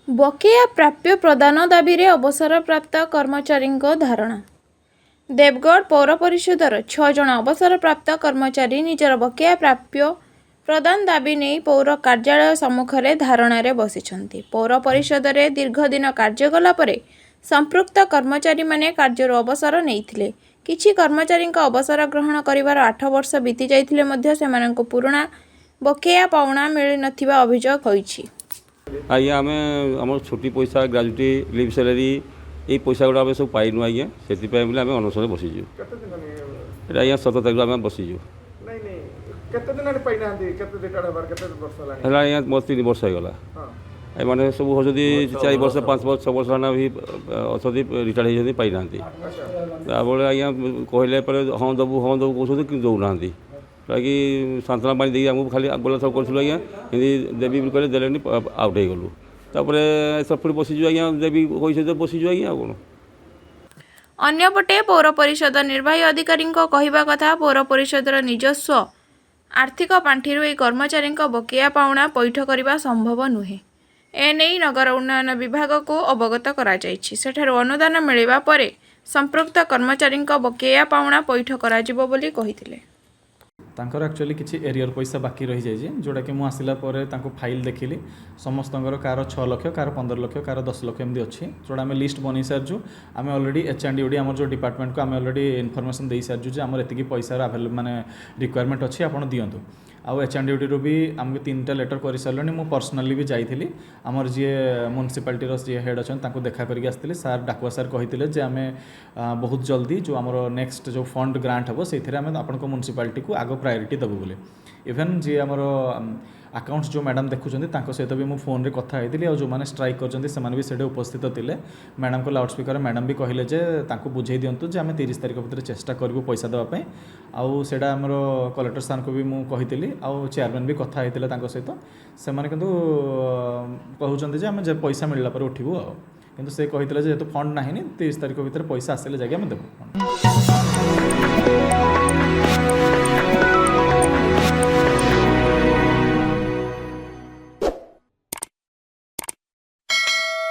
बकेया प्राप्य प्रदान दाबी रे अवसरप्राप्त कर्मचारी धारणा। देवगढ़ पौर परिषदर 6 जन अवसरप्राप्त कर्मचारी निजर बकेया प्राप्य प्रदान दाबी नहीं पौर कार्यालय सम्मुखें धारणार बसिछन्ति। पौर परिषद में दीर्घ दिन कार्य गला परे संपृक्त कर्मचारी माने कार्यर अवसर नहीं। किछि कर्मचारी अवसर ग्रहण करिवार 8 वर्ष बीती जाइथिले मध्य सेमानंको पुराणा बकेया पाउणा मिली नथिबा अभियोग होइछि। आज्ञा आम आम छुट्टी पैसा ग्राजुटी लिव सैलरी ये पैसा गुड़ा सब पाइनु आज्ञा से आम अनशन बसीचु। आज्ञा 17 तारीख आम बसीचु आज्ञा मोर 3 वर्ष होगा। एमाने सब होती 4 वर्ष 5 वर्ष 6 वर्ष भी अच्छा रिटायर्ड होती पाई ना आज्ञा कहले हाँ दबू कहते कि दौना कि सांत्वना पानी देखिए आमको खाली बोला सब करूँ आज्ञा हिंदी देवी भी कहले देले आउट हो गलु तापर सब फिर बसीचु आज्ञा देवी कैसे बसीचु आज्ञा कौन। अन्यपटे पौर परिषद निर्वाही अधिकारी कहवा कथा पौर परिषदर निजस्व आर्थिक पांठिरु ए कर्मचारी बकेया पाउणा पैठ करने संभव नुहे। एने नगर उन्नयन विभाग को अवगत करा जायछि। सेठारु अनुदान मिलिबा परे संपृक्त कर्मचारी बकेया पाउणा पैठ कराजिबो बोली कहिथिले। तांकर एक्चुअली किसी एरियर पैसा बाकी रही जाए जोटा कि मुझे आसला फाइल देखिली समस्त car 6 lakh car 15 lakh car 10 lakh एमती अच्छी जोड़ा आम लिस्ट बन सारी आम अलरेडी एच&डी आम जो डिपार्टमेंट को आम अलरेडी इनफर्मेशन दे सारी आम एति पैसा अवेलेबल माने रिक्वायरमेंट अच्छी आप दिंतु आउ एच&डी रू भी आमको 3टा लेटर कर सारे मुझे पर्सनाली भी जाइली आमर जी म्युनिसिपालिटी जी हेड अच्छा देखा करके आसती सार डाकुआ सार कहते आम बहुत जल्दी जो आम नेक्स्ट जो फंड ग्रांट हम से आपको म्युनिसिपालिटी को आग प्रायोरिटी देबू बोले। इवेन जी आमर अकाउंट्स जो मैडम देखुं सहित भी मुझे फोन रे कथा होती और जो मैंने स्ट्राइक कर उपस्थित थे मैडम को लाउड स्पीकर मैडम भी कहले बुझे दिंतु आम 30 तारीख भितर चेष्टा करूँ पैसा देवाई आउ से कलेक्टर सार को भी मुझे कही आउ चेयरमैन भी कथा होता सहित से कहते आम पैसा मिलला पर उठू किंतु से कहते जेहेतु फंड ना 30 तारीख भितर पैसा आसिले जाके आम देबू।